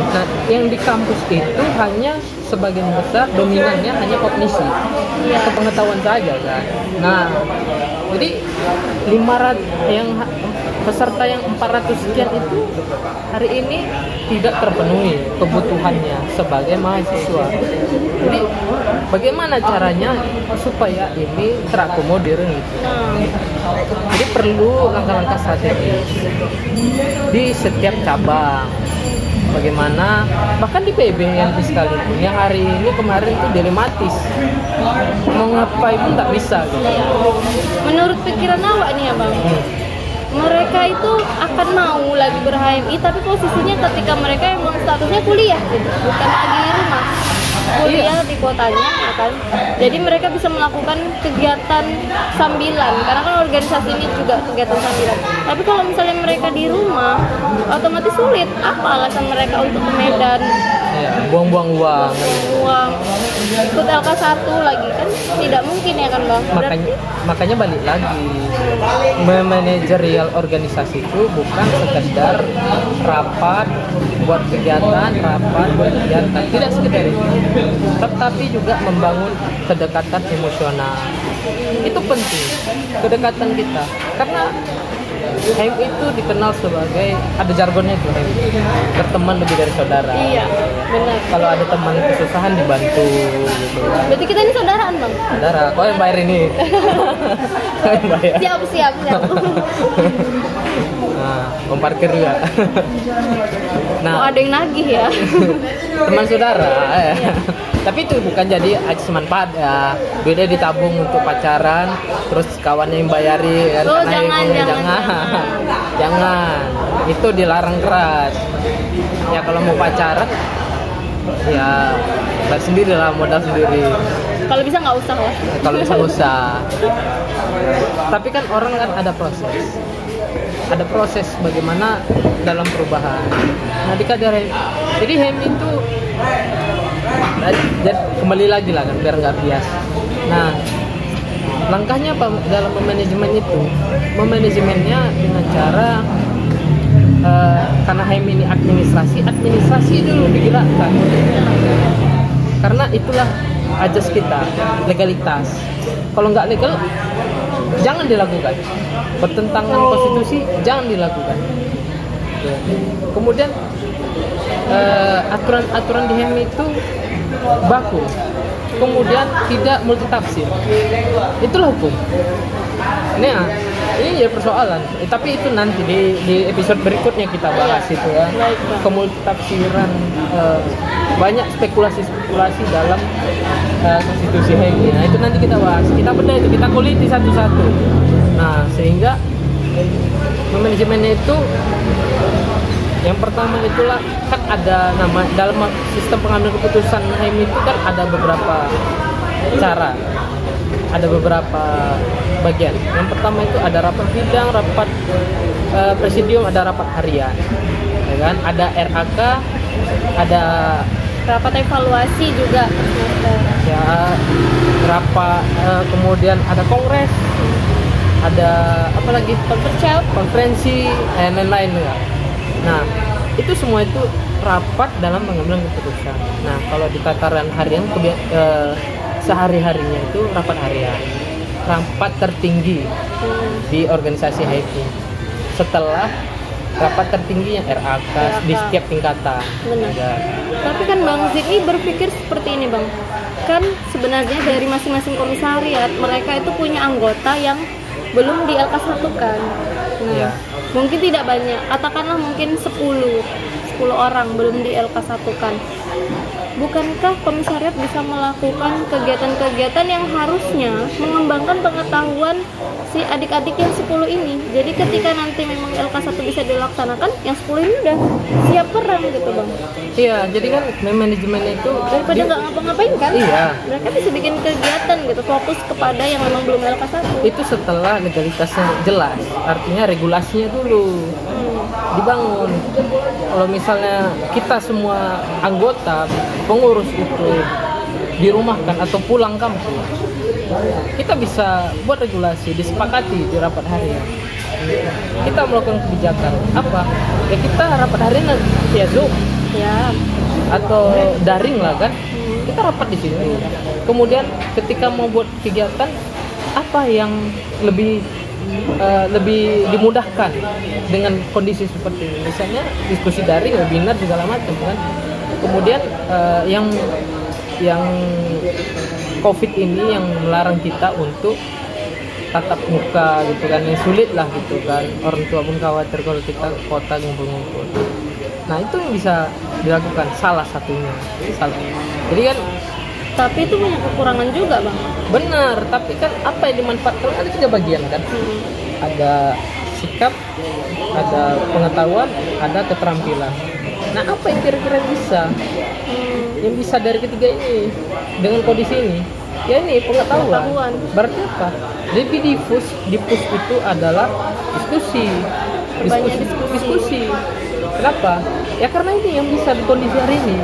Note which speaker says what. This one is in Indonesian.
Speaker 1: Nah, yang di kampus itu hanya sebagian besar dominannya hanya kognisi atau pengetahuan saja kan. Nah, jadi 500 yang peserta yang 400 sekian itu hari ini tidak terpenuhi kebutuhannya sebagai mahasiswa. Jadi bagaimana caranya supaya ini terakomodir gitu. Jadi perlu langkah-langkah strategis di setiap cabang. Bagaimana bahkan di PB yang sekalipun yang hari ini kemarin itu dilematis mau ngapain pun tak bisa gitu.
Speaker 2: Menurut pikiran awak nih ya bang, mereka itu akan mau lagi ber-HMI tapi posisinya ketika mereka emang statusnya kuliah gitu, bukan lagi di rumah, kuliah di kotanya ya kan. Jadi mereka bisa melakukan kegiatan sambilan karena kan organisasi ini juga kegiatan sambilan. Tapi kalau misalnya mereka di rumah otomatis sulit. Apa alasan mereka untuk ke Medan?
Speaker 1: Ya, buang-buang uang.
Speaker 2: Ikut LK1 lagi kan tidak mungkin ya kan bang.
Speaker 1: Makanya balik lagi, manajerial organisasi itu bukan sekedar rapat buat kegiatan, tidak sekedar itu, tetapi juga membangun kedekatan emosional. Itu penting, kedekatan kita, karena HMI itu dikenal sebagai, ada jargonnya itu, HMI berteman lebih dari saudara.
Speaker 2: Iya, benar.
Speaker 1: Kalau ada teman kesusahan dibantu gitu.
Speaker 2: Berarti kita ini saudaraan bang?
Speaker 1: Saudara, kau yang bayar ini. Kau yang bayar.
Speaker 2: Siap.
Speaker 1: Nah, om parkir juga. Nah,
Speaker 2: ada yang nagih ya.
Speaker 1: Teman saudara ya. Tapi itu bukan jadi aksi manfaat ya. Duitnya ditabung untuk pacaran, terus kawannya yang bayari kan.
Speaker 2: Oh,
Speaker 1: jangan. Itu dilarang keras. Ya kalau mau pacaran ya bayar sendiri lah, modal sendiri.
Speaker 2: Kalau bisa nggak usah lah.
Speaker 1: Kalau bisa nggak usah. Tapi kan orang kan ada proses bagaimana dalam perubahan. Nah jadi HMI itu kembali lagi lah kan biar nggak bias. Nah langkahnya apa dalam memanajemen itu? Memanajemennya dengan cara karena HMI ini administrasi dulu digerakkan. Karena itulah ajas kita, legalitas. Kalau nggak legal jangan dilakukan. Bertentangan konstitusi jangan dilakukan. Kemudian aturan di HMI itu baku. Kemudian tidak multitafsir. Itulah hukum. Ini ya persoalan. Tapi itu nanti di episode berikutnya kita bahas itu ya. Kemultitafsiran, banyak spekulasi dalam konstitusi HMI. Nah itu nanti kita bahas. Kita bedah itu, kita kuliti satu-satu. Nah sehingga manajemennya itu yang pertama itulah kan ada nama dalam sistem pengambilan keputusan HMI itu kan ada beberapa cara, ada beberapa bagian. Yang pertama itu ada rapat bidang, rapat presidium, ada rapat harian, ya kan? Ada RAK, ada
Speaker 2: rapat evaluasi juga.
Speaker 1: Ya, rapat kemudian ada kongres, ada apa lagi? Konferensi, dan lain-lain ya. Nah, itu semua itu rapat dalam pengambilan keputusan. Nah, kalau di tataran harian sehari-harinya itu rapat harian, rapat tertinggi di organisasi HMI. Setelah rapat tertinggi yang RAK di setiap tingkatan.
Speaker 2: Benar. Ya. Tapi kan Bang Zidni berpikir seperti ini Bang. Kan sebenarnya dari masing-masing komisariat mereka itu punya anggota yang belum di LK1 kan. Nah, ya. Mungkin tidak banyak, katakanlah mungkin 10 orang belum di LK1 kan. Bukankah komisariat bisa melakukan kegiatan-kegiatan yang harusnya mengembangkan pengetahuan si adik-adik yang 10 ini? Jadi ketika nanti memang LK1 bisa dilaksanakan, yang 10 ini udah siap perang gitu Bang.
Speaker 1: Iya, jadi kan manajemen itu
Speaker 2: daripada nggak ngapa-ngapain kan?
Speaker 1: Iya.
Speaker 2: Mereka bisa bikin kegiatan gitu, fokus kepada yang memang belum LK1.
Speaker 1: Itu setelah legalitasnya jelas, artinya regulasinya dulu dibangun. Kalau misalnya kita semua anggota pengurus itu dirumahkan atau pulang kampung, kita bisa buat regulasi, disepakati di rapat harian. Kita melakukan kebijakan apa? Ya kita rapat harian ya Zoom.
Speaker 2: Ya.
Speaker 1: atau daring lah kan, kita rapat di sini. Kemudian ketika mau buat kegiatan, apa yang lebih dimudahkan dengan kondisi seperti ini, misalnya diskusi daring, webinar segala macam kan. Kemudian yang COVID ini yang melarang kita untuk tatap muka gitu kan, yang sulit lah gitu kan. Orang tua pun khawatir kalau kita ke kota ngumpul-ngumpul. Nah itu yang bisa dilakukan, salah satunya. Jadi kan,
Speaker 2: Tapi itu punya kekurangan juga bang.
Speaker 1: benar, tapi kan apa yang dimanfaatkan ada 3 bagian kan. Ada sikap, ada pengetahuan, ada keterampilan. Nah apa yang kira-kira bisa yang bisa dari ketiga ini dengan kondisi ini? Ya ini pengetahuan. Berarti apa? Lebih difus itu adalah diskusi.
Speaker 2: Perbanyak
Speaker 1: Diskusi. Kenapa? Ya karena ini yang bisa di kondisi hari ini.